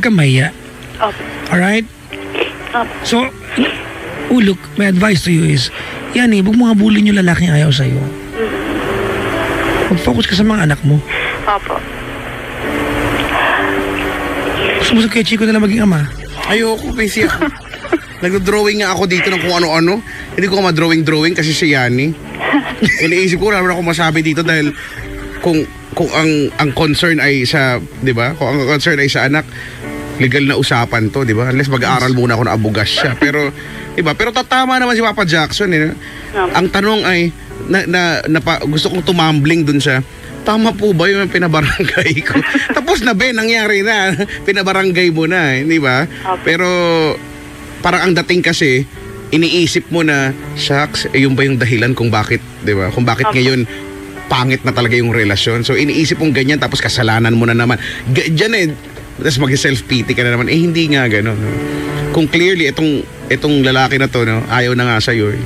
kamaya. Opo. Alright? Opo. So, look, my advice to you is, yan huwag mo habulin yung lalaking ayaw sa'yo. Mag-focus ka sa mga anak mo. Opo. Gusto mo sa kay Chico na lang maging ama? Ayoko, busy ako. Nag-drawing nga ako dito ng kung ano-ano. Hindi ko ma-drawing kasi si Yani. Iniisip ko, wala ako masabi dito dahil kung ang concern ay sa, di ba? Kung ang concern ay sa anak, legal na usapan to, di ba? Unless mag-aaral muna ako na abugas siya. Pero, di ba? Pero tatama naman si Papa Jackson, eh. Ang tanong ay, gusto kong tumambling dun sa, tama po ba yung pinabarangay ko? Tapos na, nangyari na. Pinabarangay mo na, di ba? Pero, parang ang dating kasi, iniisip mo na, shucks, yun ba yung dahilan kung bakit, di ba? Kung bakit ngayon, pangit na talaga yung relasyon. So, iniisip mong ganyan, tapos kasalanan mo na naman. Diyan tapos mag-self-pity ka na naman. Hindi nga gano'n. No? Kung clearly, itong lalaki na to, no, ayaw na nga sa'yo.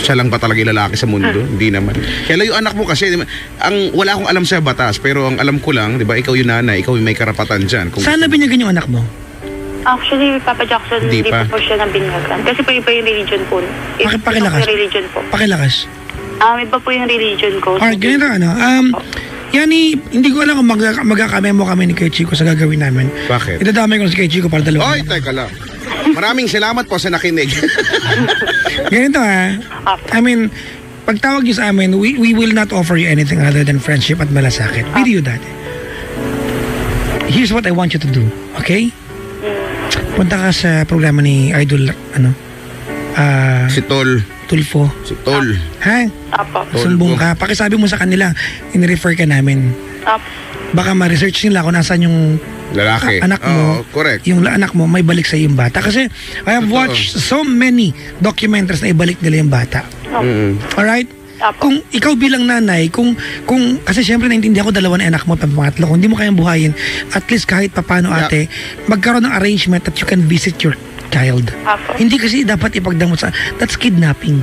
Siya lang ba talaga yung lalaki sa mundo? Hindi naman. Kaya yung anak mo kasi, wala akong alam sa batas, pero ang alam ko lang, di ba, ikaw yung nanay, ikaw yung may karapatan dyan. Sana binyagan yung anak mo? Actually, Papa Jackson, Hindi hindi pa. po siya nang binyagan. Kasi po iba yung religion po. Pakilakas. Yung religion po. Pakilakas. Iba po yung religion ko. Alright, ganito Yani, hindi ko alam kung magkakamemo kami ni Kuya Chico sa gagawin namin. Bakit? Idadamay ko si Kuya Chico para dalawa. Oy, teka lang. Maraming salamat po sa nakinig. Ganito I mean, pagtawag niyo sa amin, we will not offer you anything other than friendship at malasakit. Video that. Here's what I want you to do, okay? Punta ka sa programa ni Idol, Si Tol. Tulfo. Si Tol. Ha? Apo. Sumbong ka. Pakisabi mo sa kanila, in-refer ka namin. Apo. Baka ma-research nila kung nasaan yung Lalaki. anak mo. Correct. Yung anak mo, may balik sa yung bata. Kasi I have watched so many documentaries na ibalik nila yung bata. Alright? Apo. Kung ikaw bilang nanay, kung kasi syempre naintindihan ko dalawa na anak mo, pangatlo, kung hindi mo kayang buhayin, at least kahit papano ate, magkaroon ng arrangement that you can visit your child. Apo. Hindi kasi dapat ipagdamot sa, that's kidnapping.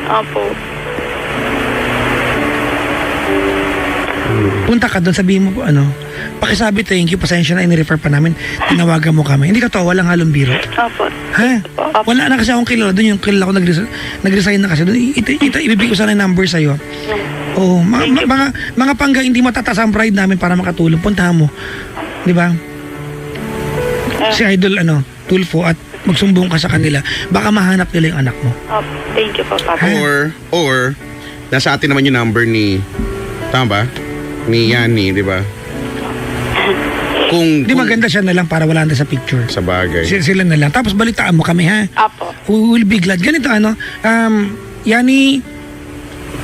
Apo. Punta ka doon, sabihin mo, pakisabi thank you, pasensya na, in-refer pa namin, tinawagan mo kami. Hindi ka to, walang halong biro. Apo. Ha? Wala na kasi akong kilala doon, yung kilala ko nag-resign na kasi doon. Ibibigay ko sana yung number sa'yo. Oo, mga pangga hindi matataas ang pride namin para makatulong. Puntahan mo. Di ba? Si Idol, Tulfo, at magsumbong ka sa kanila. Baka mahanap nila yung anak mo. Apo. Thank you po, Papa. Or, nasa atin naman yung number ni, tama ba? Ni Yani, di ba? Di maganda siya na lang para wala na sa picture. Sa bagay. Sila na lang. Tapos balitaan mo kami, ha? Apo. We will be glad. Ganito, Yani,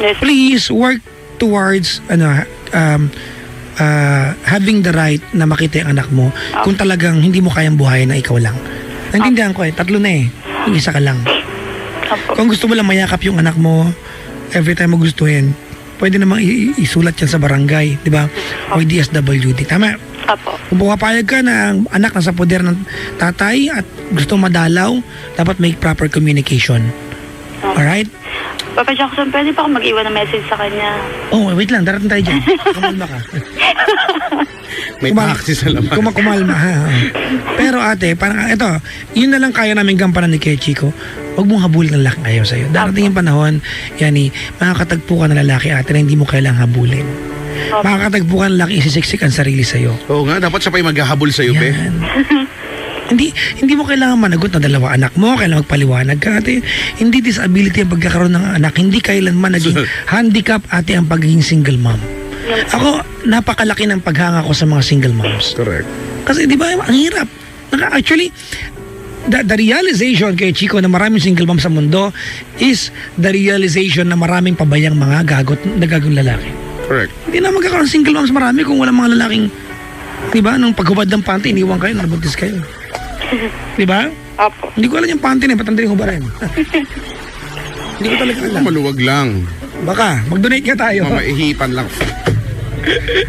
Yes. please work towards, having the right na makita yung anak mo kung talagang hindi mo kayang buhayin na ikaw lang. Naintindihan ko tatlo na yung isa ka lang. Apo. Kung gusto mo lang mayakap yung anak mo every time mo gustuhin, pwede namang isulat yan sa barangay, di ba? O DSWD. Tama? Apo. Kung pumapayag ka na ang anak nasa poder ng tatay at gusto madalaw, dapat make proper communication. Alright? Papa Jackson, pwede pa ako mag-iwan ng message sa kanya? Oh, wait lang, darating tayo dyan. Kumalma ka. May taxi sa laman. Kumalma, ha? Pero ate, parang ito, yun na lang kaya namin gampanan ni Kuya Chico. Huwag mong habulin ng lalaki ayaw sa'yo. Darating yung panahon, makakatagpo ka ng lalaki ate na hindi mo kailangang habulin. Makakatagpo ka ng lalaki, isisiksik ang sarili sa'yo. Oo nga, dapat siya pa yung maghahabol sa'yo, be. Yan. Hindi mo kailangan managot na dalawa anak mo, kailangan magpaliwanag ka ate. Hindi disability ang pagkakaroon ng anak, hindi kailanman naging handicap ate ang pagiging single mom. Ako, napakalaki ng paghanga ko sa mga single moms. Correct. Kasi di ba, ang hirap. Actually, the realization kay Chico na maraming single mom sa mundo is the realization na maraming pabayang mga nagagong lalaki. Correct. Hindi na magkakaroon single moms marami kung walang mga lalaking, di ba, nung paghubad ng panty, iniwan kayo, nabuntis kayo. Di ba? Apo. Hindi ko alam yung panty na yun, patanda yung hubaran. Hindi ko talaga alam. Maluwag lang. Baka, mag-donate nga tayo. Mamaihipan lang.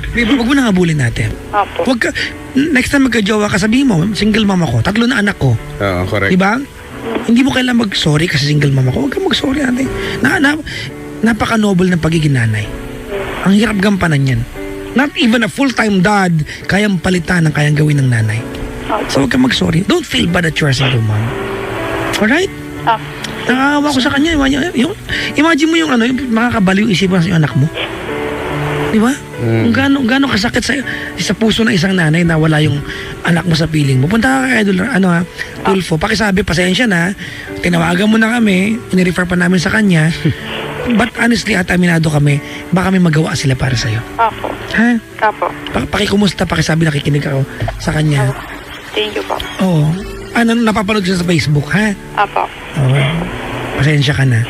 Di ba, wag mo nang habulin natin. Apo. Wag ka, next time magka-jowa ka, sabihin mo, single mom ako, 3 na anak ko. Oo, correct. Di ba? Hindi mo kailangan mag-sorry kasi single mom ako. Huwag kang mag-sorry natin. Napaka-noble ng pagiging nanay. Ang hirap gampanan yan. Not even a full-time dad kayang palitan ng kayang gawin ng nanay. Opo. So huwag kang mag-sorry. Don't feel bad that you're a single mom. Alright? Nakakawa ko sa kanya. Imagine mo yung makakabaliw isipan sa anak mo. Di ba? Kung gaano kasakit sa puso ng isang nanay na wala yung anak mo sa piling mo. Punta ka kay Idol, Tulfo, pakisabi, pasensya na, tinawagan mo na kami, inirefer pa namin sa kanya, but honestly at aminado kami, baka may magawa sila para sa'yo. Opo. Ha? Opo. Pakikumusta, pakisabi, nakikinig ako sa kanya. Thank you po. Oo. Napapanood siya sa Facebook, ha? Opo. Oo. Pasensya ka na.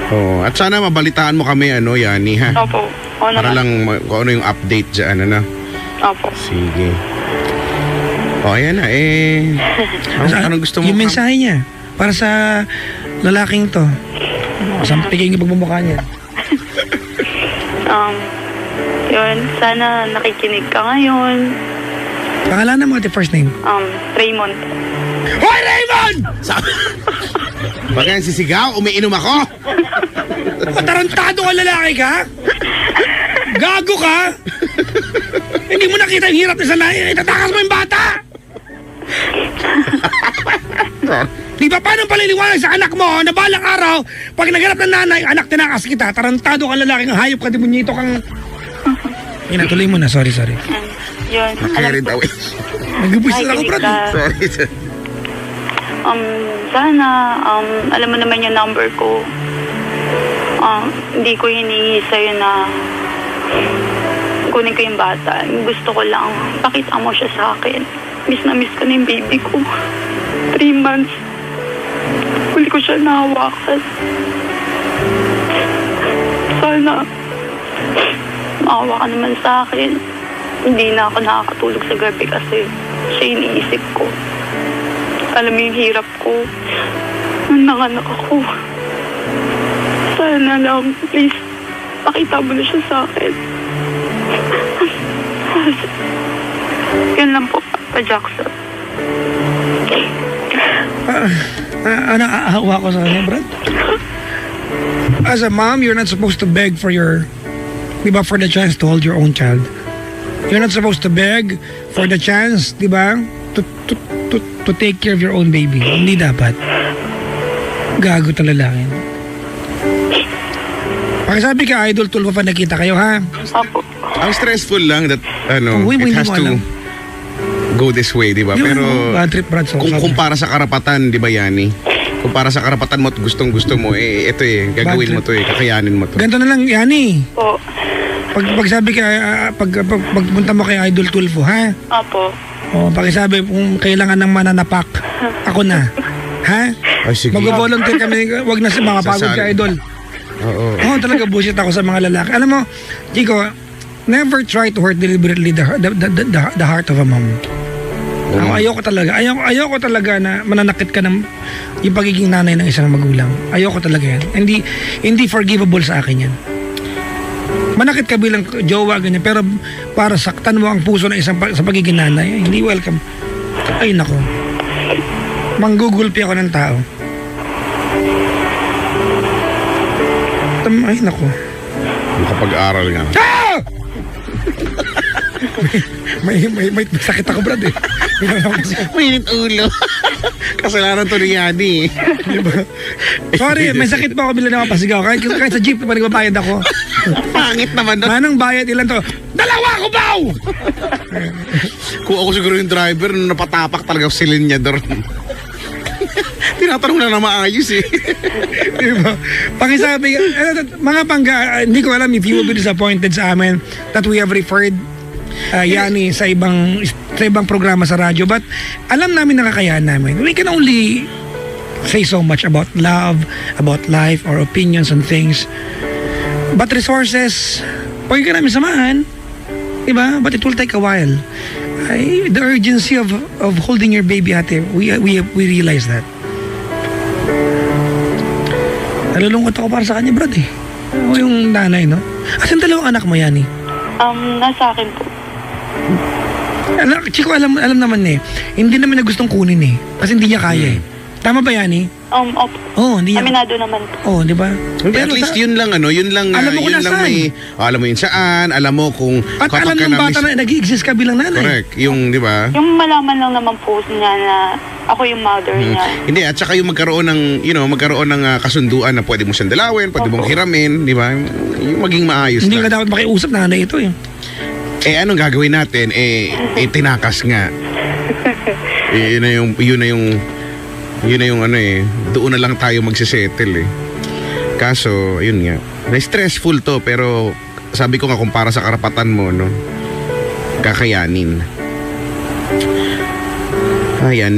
Oh, at sana mabalitaan mo kami, Yani, ha? Opo. Oo Para naman. lang kung ano yung update dyan, Opo. Sige. O, ayan na, anong gusto mo? Yung mensahe niya, para sa lalaking to. Sampigay yung pagmumukha niya. Yun, sana nakikinig ka ngayon. Pangalanan mo ate, first name. Raymond. Hoy, Raymond! Baka yan sisigaw, umiinom ako. Tarantado ka lalaki ka? Gago ka? Hindi mo nakita yung hirap na sa nanay. Itatakas mo yung bata! Di ba paano paliliwanag sa anak mo na balang araw, pag naghanap ng nanay, anak tinakas kita, tarantado ka lalaki, ng hayop ka, demunyito kang... Tuloy mo na, sorry. Yun, Carried alam ko. away. Nagbubuisit ako, brad. Sorry. Sana, alam mo naman yung number ko. Hindi ko hinihingi sa'yo na kunin ko yung bata. Gusto ko lang, pakita mo siya sa akin. Miss na miss ko na yung baby ko. 3 months. Huli ko siya nahawakan. Sana, maawa ka naman sa akin. Hindi na ako nakakatulog sa gabi kasi siya iniisip ko. Alam mo yung hirap ko. Nung nanganak ako. Sana lang, please, pakita mo na siya sa akin. Yan lang po, Papa Jackson. Aawa ko sa kanya, Brad. As a mom, you're not supposed to beg for for the chance to hold your own child. You're not supposed to beg for the chance, to take care of your own baby. Hindi dapat. Gago tong lalaki. Pakisabi ka, Idol Tulfo, pa nakita kayo, ha? Opo. Ang stressful lang that, Uy, it hindi has mo to alam. go this way, di ba? Di ba, Pero, bad trip, Brad. So, kung para sa karapatan, di ba, Yani? Kung para sa karapatan mo at gustong-gusto mo, ito gagawin mo to kakayanin mo to. ganito na lang, Yani. Po. Pag sabi ka, pagpunta mo kay Idol Tulfo, ha? Opo. O, pakisabi, kung kailangan ng mananapak, ako na. Ha? Ay, sige. Mag-volunteer kami, wag na sa mga pagod ka, Idol. Oo. Oo, talaga bullshit ako sa mga lalaki. Alam mo, Chico, never try to hurt deliberately the heart of a mom. Ayoko talaga na mananakit ka ng yung pagiging nanay ng isang magulang. Ayoko talaga yan. Hindi forgivable sa akin yan. Manakit ka bilang jowa, ganyan, pero para saktan mo ang puso ng isang sa pagiging nanay, hindi welcome. Ay, nako. Manggugulpi ako ng tao. Ay, nako. Makapag-aral nga. Ah! may sakit ako, Brad, eh. Mainit ulo. Kasalanan to ni Yani. Diba? Sorry, may sakit pa ako bila napapasigaw. Kahit sa jeep, pa nagbabayad ako. Pangit naman doon. Manang bayad ilan to? 2 ko baw! Kung ako siguro yung driver, napatapak talaga si linya doon. Tinatanong na maayos eh. Diba? Pakisabi, mga pangga, hindi ko alam if you will be disappointed sa amin that we have referred Yani sa ibang programa sa radyo, but alam namin na kakayahan namin. We can only say so much about love, about life, or opinions on things, but resources pwede ka namin samahan, diba? But it will take a while. The urgency of holding your baby, ate, we realize that. Nalulungkot ako para sa kanya, Brad, eh. O yung nanay, no? Asan 2 anak mo, Yani? Nasa akin po. Chico, alam naman eh. Hindi naman na gustong kunin eh. Kasi hindi niya kaya eh. Tama ba yan eh? Opo. Hindi yan. Aminado naman po. Di ba? At least yun lang yun lang Alam mo kung yun lang nasaan. alam mo yun saan, alam mo kung At alam kapag ka ng bata na-miss- na nag-i-exist ka bilang nanay. correct, yung di ba? Yung malaman lang naman po niya na ako yung mother niya. Hindi, at saka yung magkaroon ng kasunduan na pwede mo siyang dalawin, pwede mong Opo. hiramin, di ba? Yung maging maayos Hindi ka na. dapat makiusap na nanay ito eh. Anong gagawin natin? Tinakas nga. Yun na yung ano eh, doon na lang tayo magsisettle eh. Kaso, yun nga, na-stressful to, pero sabi ko nga kung para sa karapatan mo, no, kakayanin. Ayan.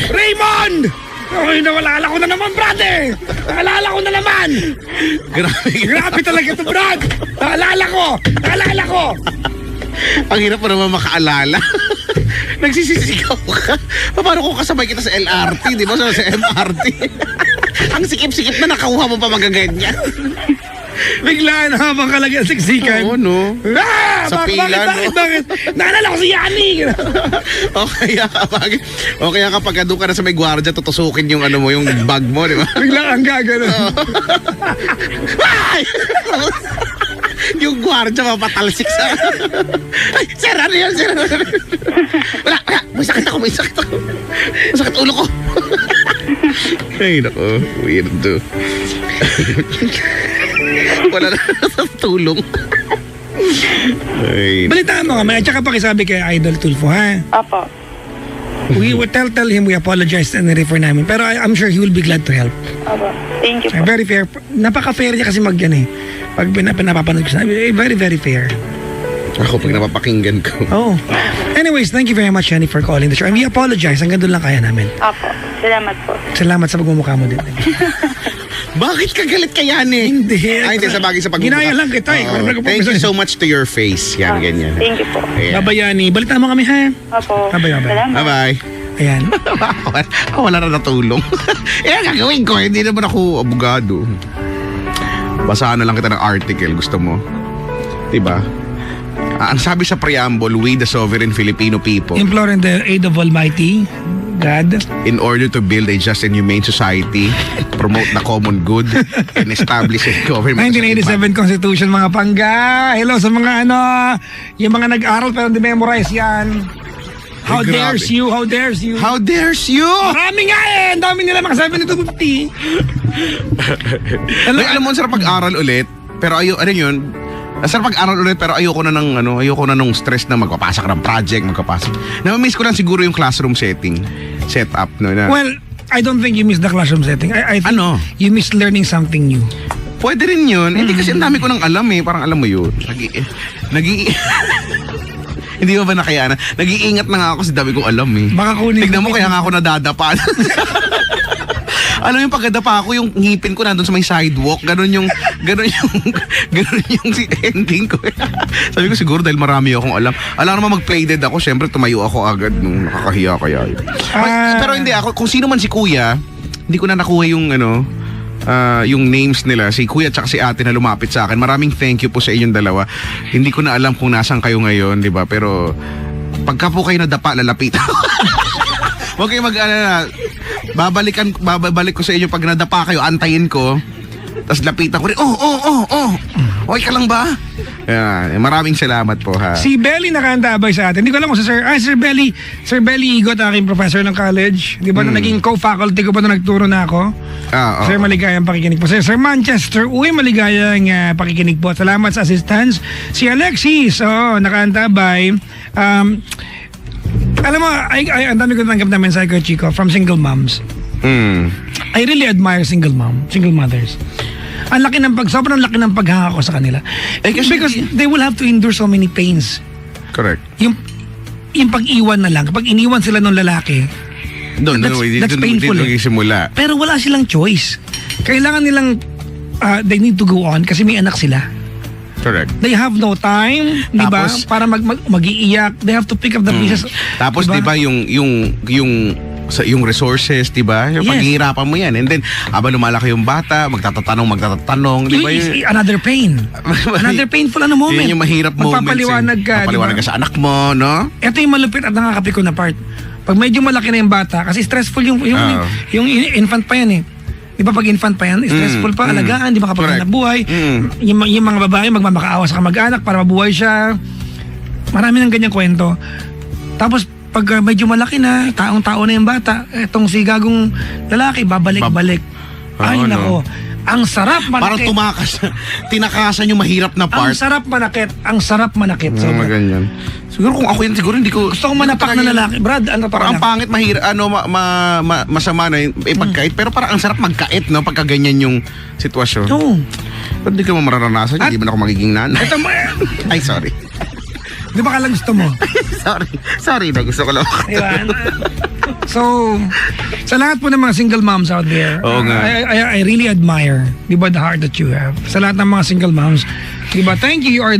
Raymond! Ay, nawalala ko na naman, brother! Naalala ko na naman! Grabe talaga ito, Brad! Naalala ko! Ang hirap pa naman makaalala. Nagsisisigaw ka. Paano kung kasabay kita sa LRT, di ba? Sa MRT. Ang sikip-sikip na nakuha mo pa magaganyan. Biglaan habang kalagyan siksikan. Oo, no? Sa pila, no? Bakit? Naalala ko si Yani! O kaya kapag doon ka na sa may gwardiya, tutusukin yung ano mo, yung bag mo, di ba? Biglaan ang gagano. Ay! Yung gwardiya mapatalsik sa... Ay, sir, ano yan, sir? Wala. May sakit ako. Masakit ulo ko. Ay, nako. Weirdo. Wala na tulong. Ay, Balitaan mo nga, may at saka pakisabi kay Idol Tulfo, ha? Apo. We will tell him we apologize and refer namin. Pero I'm sure he will be glad to help. Apo. Thank you po. Very fair. Napaka-fair niya kasi yan eh. Pag napapanood ko sa very, very fair. ako pag napapakinggan ko. Oh. Anyways, thank you very much, Jenny, for calling the show. And we apologize. Hanggang doon lang kaya namin. Apo. Salamat po. Salamat sa pagmumukha mo din. Bakit ka galit kaya ni? Hindi. Hindi, sa bagay sa pagmumukha. Ginaya lang kita eh. Oo. Thank you so much to your face. Yan, ganyan. Thank you po. Ayan. Bye-bye, Yani. Balitaan mo kami, ha? Apo. Bye-bye. Salamat. Bye-bye. Ayan. Wala na natulong. Gagawin ko. Hindi naman ako abogado. Basahan na lang kita ng article. Gusto mo? Diba? Ang sabi sa preamble, we the sovereign Filipino people, Implore in the aid of Almighty God, in order to build a just and humane society, promote the common good, and establish a government. 1987 Constitution, mga pangga. Hello sa mga yung mga nag-aral pero hindi memorize yan. How Ay, grabe. dares you? How dares you? How dares you? Marami nga eh. Ang dami nila mga 7250. Alam mo, ang sarap pag-aral ulit, pero ano yun, ang sarap pag-aral ulit, pero ayoko na nung stress na magpapasa ka ng project, Namamiss ko lang siguro yung classroom setup. No, na, Well, I don't think you miss the classroom setting. I think you miss learning something new. pwede rin yun. Hindi kasi ang dami ko nang alam eh. Parang alam mo yun. Hindi mo ba nakayanan? Nag-iingat na nga ako sa dami kong alam eh. Baka kunin Tignan mo, ko- kaya nga ako nadadapa. Alam mo yung pagkadapa ko, yung ngipin ko nandun sa may sidewalk, ganun yung si ending ko. Sabi ko siguro dahil marami akong alam. Alam naman mag-play dead ako, syempre tumayo ako agad nung nakakahiya kaya yun. Pero hindi ako, kung sino man si kuya, hindi ko na nakuha yung yung names nila, si kuya at si ate na lumapit sa akin. Maraming thank you po sa inyong dalawa. Hindi ko na alam kung nasan kayo ngayon, di ba? Pero pagka po kayo nadapa, lalapit. Huwag kayo babalik ko sa inyo pag nadapa kayo, antayin ko. Tapos lapitan ko rin, okay ka lang ba? Maraming salamat po ha. Si Belly nakaantabay sa atin. Hindi ko alam kung Sir Belly Igot, aking professor ng college. Di ba na naging co-faculty ko pa na nagturo na ako? Sir, maligayang pakikinig po. Sir Manchester, maligayang pakikinig po. Salamat sa assistance. Si Alexis, nakaantabay. Alam mo, ang dami ko tanggap na mensahe ko, Chico, from single moms. I really admire single mothers. Sobrang laki ng paghanga ko sa kanila. Because they will have to endure so many pains. Correct. Yung pag-iwan na lang, kapag iniwan sila ng lalaki, that's painful. Pero wala silang choice. Kailangan nilang, they need to go on kasi may anak sila. Correct. They have no time, di ba? Para mag-iiyak. They have to pick up the pieces. Tapos, di ba, yung sa yung resources, 'di ba? Yung Yes. paghihirapan mo 'yan. And then habang lumalaki yung bata, magtatanong, 'di ba? Another pain. Another painful moment. Yun yung mahirap moments. Magpapaliwanag ka, Magpapaliwanag diba? ka sa anak mo, no? Ito yung malupit at nakakapiko na part. Pag medyo malaki na yung bata, kasi stressful yung infant pa yan eh. Di ba pag infant pa yan, stressful pa, alagaan, di makapaghanap buhay. Yung mga babae magmamakaawa sa kamag-anak para mabuhay siya. Marami ng ganyang kwento. Tapos pag medyo malaki na, taong-tao na yung bata, etong si gagong lalaki, babalik-balik. Ay Oo, nako, ang sarap Parang manakit. tumakas, tinakasan yung mahirap na Ang part. sarap manakit. Ang sarap manakit. Mga ganyan. Siguro kung ako yun, siguro hindi ko... Gusto kong manapak na lalaki. Brad, ano pa Parang ang pangit, masama na yung ipagkait. Pero parang ang sarap magkait, no? Pagka ganyan yung sitwasyon. Oo. Pero hindi ko mararanasan, hindi man ako magiging nanay. Ito mo, Ay, sorry. di ba kala gusto mo? Sorry na, gusto ko lang. Diba? So, sa lahat po ng mga single moms out there, Oo nga. I really admire, di ba, the heart that you have. Sa lahat ng mga single moms, di ba, thank you, you're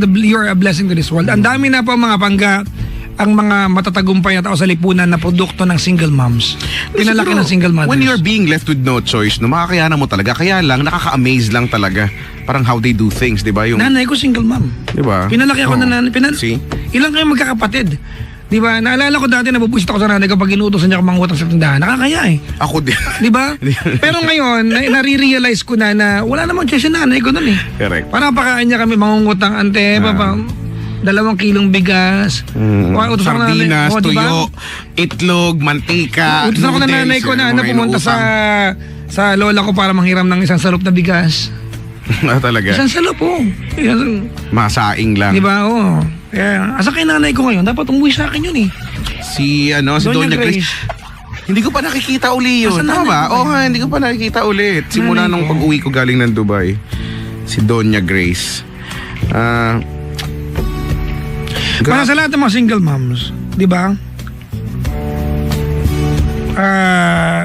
a blessing to this world. Ang dami na po mga pangga, ang mga matatagumpay na tao sa lipunan na produkto ng single moms. Pinalaki Siguro, ng single mothers. When you're being left with no choice, no, makakayanan mo talaga. Kaya lang, nakaka-amaze lang talaga. Parang how they do things, di ba? Yung, Nanay ko single mom. di ba? Pinalaki ako na nanay. See? Ilang kayo magkakapatid? Di ba? Naalala ko dati, nabubusit ako sa nanay kapag inuutosan niya ako mangutang sa tindahan. Nakakaya eh. Ako din. Di ba? Pero ngayon, nare-realize ko na wala namang choice yung nanay ko nun eh. Correct. Parang pakain niya kami mangungutang, ante, papa, 2 kilong bigas. Utosan ko na nanay- Sardinas, diba? tuyo, itlog, mantika, Utosan ko na noodles, nanay ko na yan, mga pumunta sa lola ko para manghiram ng isang salop na bigas. Talaga. Isang salop, oh. Masaing lang. Di ba? Oo. Kaya, asa kay nanay ko ngayon, dapat umuwi sa akin yun eh. Si Doña Grace. Hindi ko pa nakikita uli yun. Asan Tama nanay ba? ko Oo nga, hindi ko pa nakikita ulit. Simula Nanay nung ko. pag-uwi ko galing ng Dubai. Si Doña Grace. Para sa lahat ng mga single moms, di ba?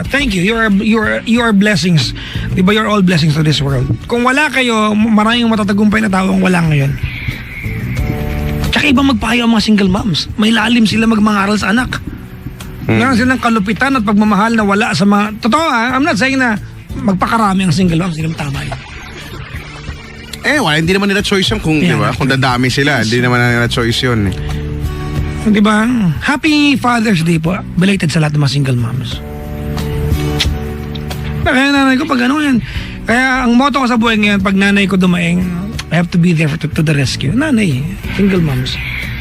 Thank you. You are blessings. Di ba? You're all blessings to this world. Kung wala kayo, maraming matatagumpay na tao ang wala ngayon. Tsaka ibang magpahayo ang mga single moms. May lalim sila magmangaral sa anak. Meron silang kalupitan at pagmamahal na wala sa mga... Totoo ha, I'm not saying na magpakarami ang single moms. Hindi naman tama yun. Wala, hindi naman nila choice yun kung, di ba? Kung dadami sila, hindi naman nila choice yun. Di ba? Happy Father's Day po. Belated sa lahat ng mga single moms. Kaya nanay ko pag ano yan. Kaya ang motto ko sa buhay ngayon, pag nanay ko dumaing, I have to be there to the rescue. Nanay, single moms.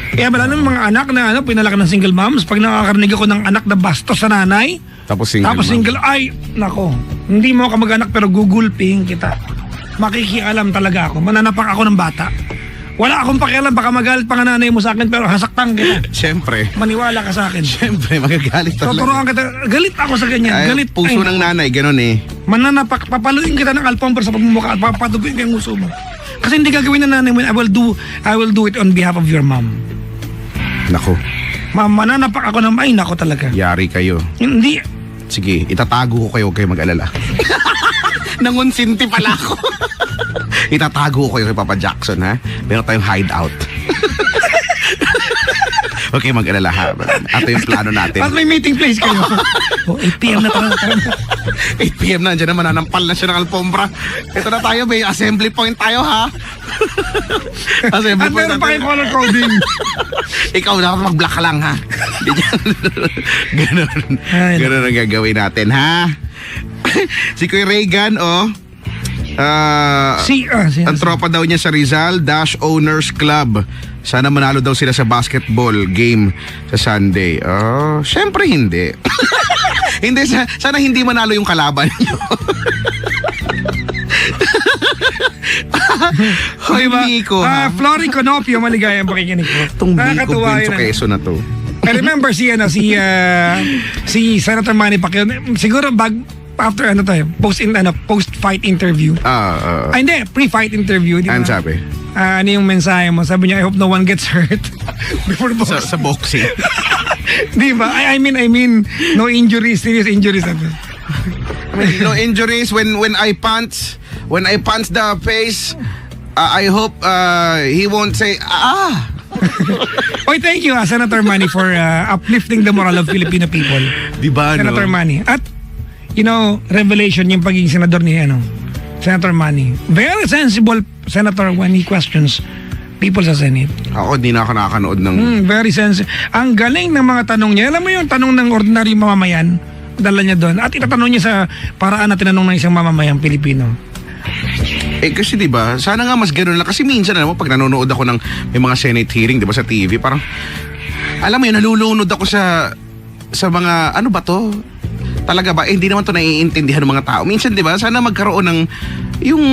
Kaya wala ng mga anak na pinalaki ng single moms. Pag nakakarinig ako ng anak na bastos sa nanay, Tapos single mom. ay, nako. Hindi mo ka mag-anak pero gugulping kita. Makikialam talaga ako. Mananapak ako ng bata. Wala akong pakialam, baka magalit pa nga nanay mo sa akin pero hasaktan kita. Siyempre. Maniwala ka sa akin. Siyempre, magagalit Tuturuan talaga. kita. Galit ako sa ganyan. Ay, Galit. puso Ay, ng nanay, ganun eh. mananapak, papaluin kita ng alpomper sa pagmumukha at papatubuin ko yung nguso mo. Kasi hindi gagawin ng nanay mo, I will do it on behalf of your mom. Nako, Mananapak ako ng, ay nako talaga. yari kayo. Hindi, Sige, itatago ko kayo mag-alala. Nangunsinti pala ako. Itatago ko kayo kay Papa Jackson, ha? Meron tayong hideout. Okay, mag-alala ha. Ito yung plano natin. at may meeting place kayo. 8 p.m. na tara. 8 p.m. na, dyan naman nanampal na siya ng alpombra. Ito na tayo, may assembly point tayo, ha? Assembly At point meron pa kayo natin. color coding. Ikaw, dapat mag-black ka lang, ha? Ganun. Ay, Ganun ang gagawin natin, ha? Si Kuya Reagan, oh. Ang tropa daw niya sa Rizal Dash Owners Club. Sana manalo daw sila sa basketball game sa Sunday. Oh, syempre hindi. Hindi, sana hindi manalo yung kalaban niyo. Hoy, Miko, ha? Flory Conopio, maligayang pakikinig ko. Itong Miko Nakakatuwa Benzo yun, Quezon na to. I remember si Senator Manny Pacquiao. Siguro after post-fight interview. Hindi, pre-fight interview. Di ba? Ano sabi? Ano yung mensahe mo? Sabi niya, I hope no one gets hurt before boxing. Sa boxing. Di ba? I mean, no injuries, serious injuries. No injuries when I punch the face. I hope he won't say Oy, thank you, Senator Manny, for uplifting the moral of Filipino people. Diba, no? Senator Manny. At, revelation yung pagiging senador ni, Senator Manny. Very sensible senator when he questions people sa Senate. Ako, di na ako nakakanood ng... Very sensible. Ang galing ng mga tanong niya. Alam mo yung tanong ng ordinaryong mamamayan, dala niya doon. At itatanong niya sa paraan na tinanong ng isang mamamayang Pilipino. Kasi diba, sana nga mas ganun lang. Kasi minsan, alam mo, pag nanonood ako ng may mga Senate hearing, diba, sa TV, parang, alam mo yun, nalulunod ako sa mga, ano ba to? Talaga ba? Hindi naman to naiintindihan ng mga tao. Minsan, diba, sana magkaroon ng, yung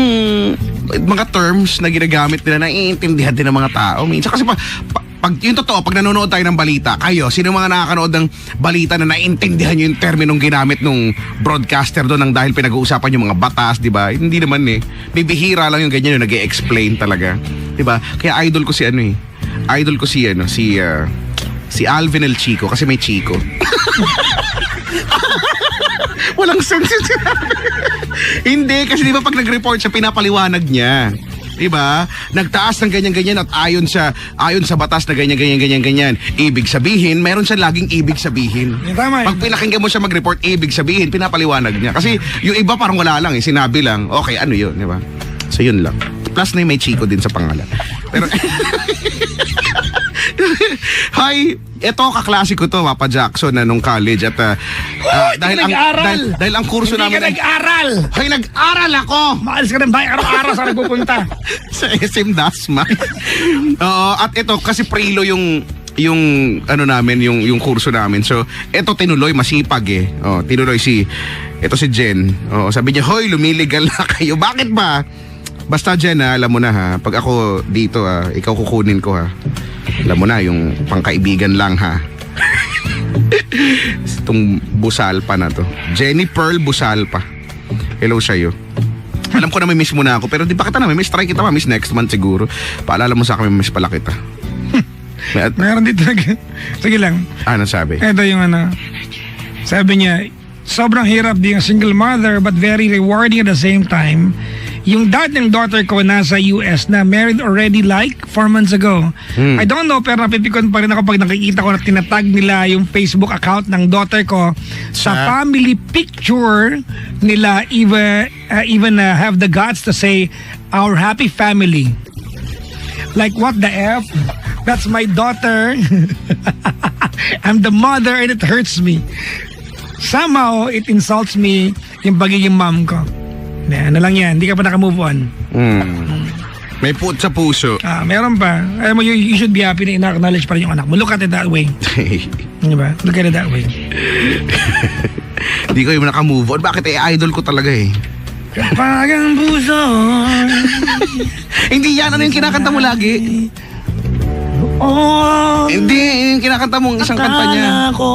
mga terms na ginagamit nila, naiintindihan din ng mga tao. Minsan, kasi pag yung totoo, pag nanonood tayo ng balita, kayo, sino mga nakakanood ng balita na naiintindihan nyo yung terminong ginamit nung broadcaster doon dahil pinag-uusapan yung mga batas, di ba? Hindi naman bibihira lang yung ganyan yung nag-i-explain talaga. Di ba? Kaya idol ko si idol ko si Alvin El Chico kasi may Chico. Walang sense yun. Hindi, kasi di ba pag nag-report siya, pinapaliwanag niya. Diba? Nagtaas ng ganyan-ganyan at ayon sa batas na ganyan-ganyan. Ibig sabihin, meron siya laging ibig sabihin. Tama. Pag pinakinggan mo siya mag-report, ibig sabihin, pinapaliwanag niya. Kasi yung iba parang wala lang, sinabi lang, okay, ano yun, diba? So yun lang. Plus na may Chico din sa pangalan. Pero Hi, ito kaklase ko to, Papa Jackson, nung college at dahil ang kurso Hindi namin ka nag-aral! Hoy, nag-aral ako! Maalis ka ng bahay, araw-araw sa nagpupunta. Sa SM Dasma. Oo, at ito kasi prilo yung ano namin, yung kurso namin. So, ito tinuloy, masipag tinuloy si Jen. Oo, sabi niya, hoy, lumiligal na kayo. Bakit ba? Basta Jen, alam mo na ha, pag ako dito ikaw kukunin ko ha. Alam mo na, yung pangkaibigan lang ha. Itong Busalpa na to. Jenny Pearl Busalpa. Hello sa'yo. Alam ko na may miss mo na ako, pero di pa kita na may miss. Try kita ma-miss next month siguro. Paalala mo sa akin, may miss pala kita. Meron dito sige lang. Ano sabi? Ito yung sabi niya, sobrang hirap being a single mother but very rewarding at the same time. Yung dad ng daughter ko nasa US na married already like 4 months ago. I don't know, pero napipikon pa rin ako pag nakikita ko na tinatag nila yung Facebook account ng daughter ko sa family picture nila, even have the guts to say our happy family. Like, what the F? That's my daughter. I'm the mother and it hurts me. Somehow, it insults me yung pagiging mom ko. Ano lang yan, hindi ka pa naka-move on. May put sa puso. Meron pa. Alam mo, you should be happy na ina-acknowledge pa rin yung anak mo. Look at it that way. Diba? Look at it that way. Hindi ko yung naka-move on. Bakit idol ko talaga Kapag ang puso. Hindi yan, ano yung kinakanta mo lagi? Oh, Hindi, yung kinakanta mong isang kanta niya. Ako.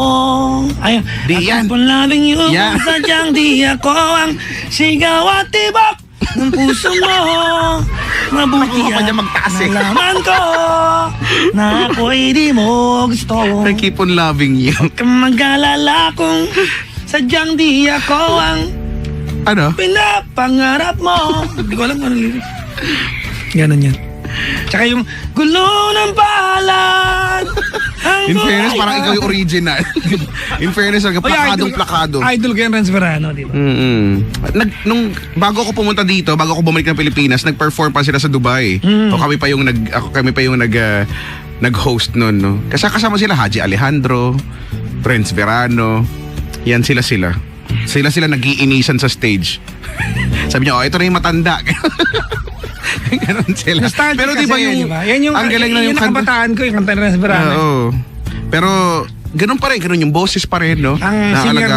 Ay, Di yan. Palaling yung Yan. sadyang di ako ang sigaw at tibok ng puso mo. Mabuti Ako pa niya magtaas nalaman ko na ako'y di mo gusto. I keep on loving you. Kung mag-alala kung sadyang di ako ang Ano? pinapangarap mo. Hindi ko alam kung ano lyrics. Ganon yan. Tsaka yung gulo ng palad. In fairness, parang ikaw yung original. In fairness, plakado. Idol ko yung Renz Verano, di ba? Nung bago ako pumunta dito, bago ako bumalik ng Pilipinas, nag-perform pa sila sa Dubai. O kami pa yung nag-host noon, no. Kasi kasama sila Haji Alejandro, Renz Verano. Yan sila. Sila nag-iinisan sa stage. Sabi niya, ito na yung matanda. Ganon sila. Pero di ba yan yung ang galing na yung nakabataan ko, yung kanta na sa Verano. Oo. Pero ganun pa rin, yung boses pa rin, no? Ang singer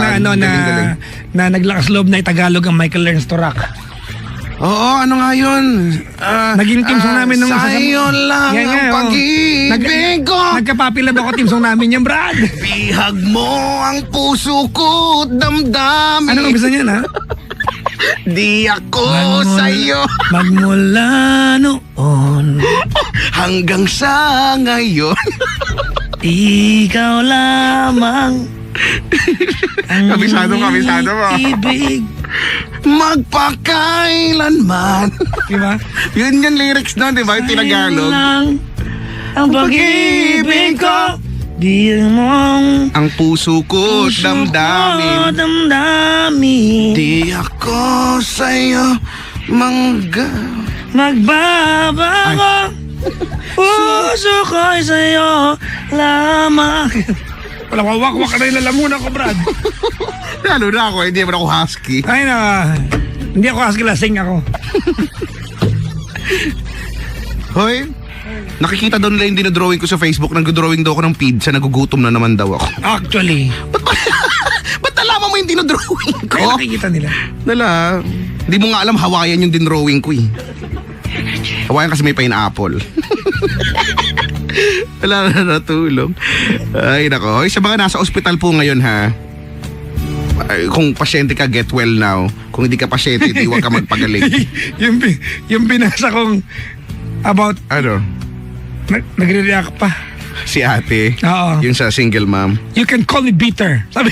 na naglakas loob na Tagalog ang Michael Learns to Rock. Oo, ano nga yun? Naging team song namin nung sa'yo lang ang pag-ibig ko. Nagkapapilab ako team song namin yan, Brad. Bihag mo ang puso ko, damdamin. Ano ang bisa niyan, ha? Di ako sa'yo. Magmula noon hanggang sa ngayon. Ikaw lamang ang kabisado mo. ibig. Magpakailanman. Diba? Yun yung lyrics doon, diba? Yung Tinagalog. ang pag-ibig ko. Di mong Ang puso ko damdamin. damdamin. Di ako sa'yo Magbabago. Puso ko'y sa'yo lamang. Wala, wawak-wak na yung lalamunan ko, Brad. Lalo na ako, hindi naman ako husky. Ay na, hindi ako husky, lasing ako. Hoy, nakikita doon lang yung dinodrawing ko sa Facebook. Nag-drawing daw ako ng pizza, nagugutom na naman daw ako. Actually, Ba't nalaman mo yung dinodrawing ko? kaya nakikita nila. Nala, hindi mo nga alam Hawaiian yung dinrawing ko eh. Hawaiian kasi may pineapple. Wala na natulong. Ay nako, hoy, sa mga nasa ospital po ngayon ha. Ay, kung pasyente ka, get well now. Kung hindi ka pasyente, di huwag ka magpagaling. yung binasa kong about, Ano? nagre-react pa. Si ate. Oo. Yung sa single mom. You can call me bitter. Sabi.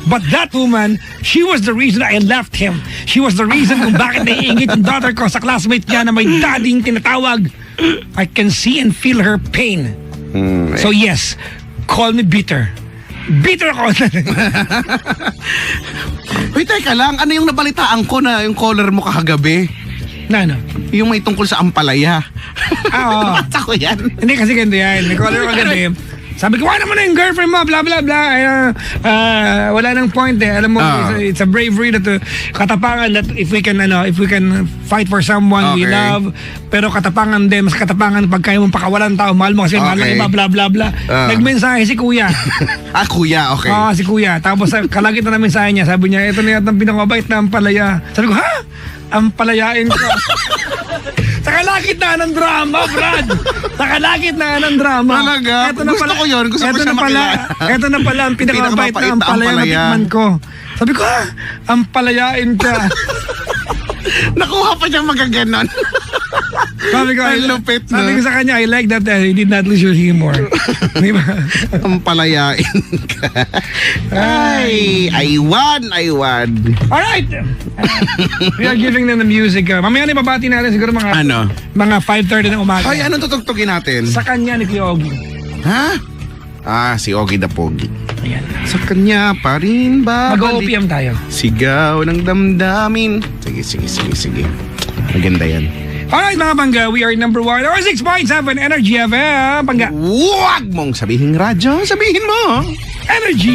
But that woman, she was the reason I left him. She was the reason kung bakit naiingit yung daughter ko sa classmate niya na may dading tinatawag. I can see and feel her pain. So yes, call me bitter. Bitter ako. Uy, teka lang. Ano yung nabalitaan ko na yung caller mo kakagabi? Na ano? Yung may tungkol sa ampalaya. Oo. Nabasa ko yan. Hindi kasi ganito yan. Nag-caller ko kagabi. Sabi ko, wala mo na yung girlfriend mo, blah, blah, blah. Wala nang point eh. Alam mo, it's a bravery that katapangan that if we can fight for someone we Okay. love, pero katapangan din, mas katapangan pag kaya mong pakawalan tao, mahal mo kasi mahal ng Okay. iba, blah, blah, blah. Nagmensahe si kuya. Kuya, okay. Si kuya. Tapos kalagit na namin sa niya, sabi niya, ito na yata ang pinakabait na ampalaya. Sabi ko, ha? Ampalayain ko. Sa kalagit na ng drama, Brad. Sa kalagit na ng drama. Talaga? Gusto ko yun. Gusto ko siya makilala. Ito na pala ang pinakamabait na ampalaya na tikman ko. Sabi ko, ha? Ampalayain ka. Nakuha pa niya magaganon. Sabi ko, Ang lupit, no? sabi ko sa kanya, I like that you did not lose your humor. Di ba? Ang palayain ka. Ay, I won. Alright. We are giving them the music. Mamaya na ibabati natin siguro mga Ano? mga 5:30 ng umaga. Ay, anong tutugtugin natin? Sa kanya ni Kuya Ogie. Ha? Si Ogie the Pogi. Ayan. Sa kanya pa rin ba? Mag-OPM tayo. Sigaw ng damdamin. Sige. Maganda yan. Alright mga Pangga, we are number 1 or 6.7 Energy FM. Pangga. Huwag mong sabihin radyo. Sabihin mo. Energy.